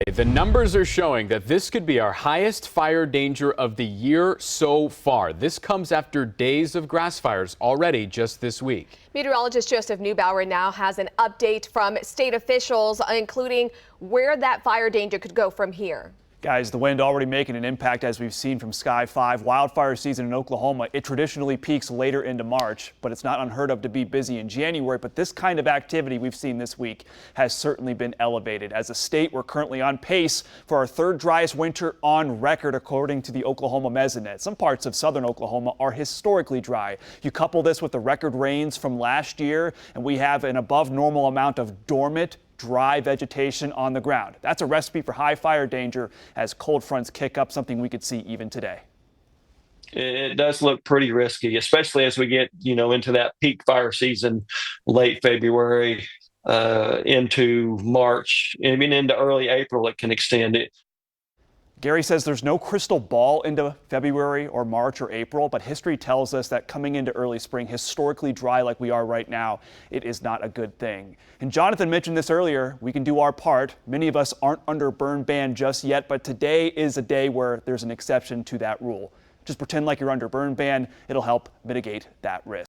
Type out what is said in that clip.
The numbers are showing that this could be our highest fire danger of the year so far. This comes after days of grass fires already just this week. Meteorologist Joseph Neubauer now has an update from state officials, including where that fire danger could go from here. Guys, the wind already making an impact, as we've seen from Sky 5. Wildfire season in Oklahoma, it traditionally peaks later into March, but it's not unheard of to be busy in January. But this kind of activity we've seen this week has certainly been elevated. As a state, we're currently on pace for our third driest winter on record, according to the Oklahoma Mesonet. Some parts of southern Oklahoma are historically dry. You couple this with the record rains from last year, and we have an above normal amount of dormant, dry vegetation on the ground. That's a recipe for high fire danger as cold fronts kick up, something we could see even today. It does look pretty risky, especially as we get, into that peak fire season, late February, into March, even into early April. It can extend it. Gary says there's no crystal ball into February or March or April, but history tells us that coming into early spring, historically dry like we are right now, it is not a good thing. And Jonathan mentioned this earlier, we can do our part. Many of us aren't under burn ban just yet, but today is a day where there's an exception to that rule. Just pretend like you're under burn ban. It'll help mitigate that risk.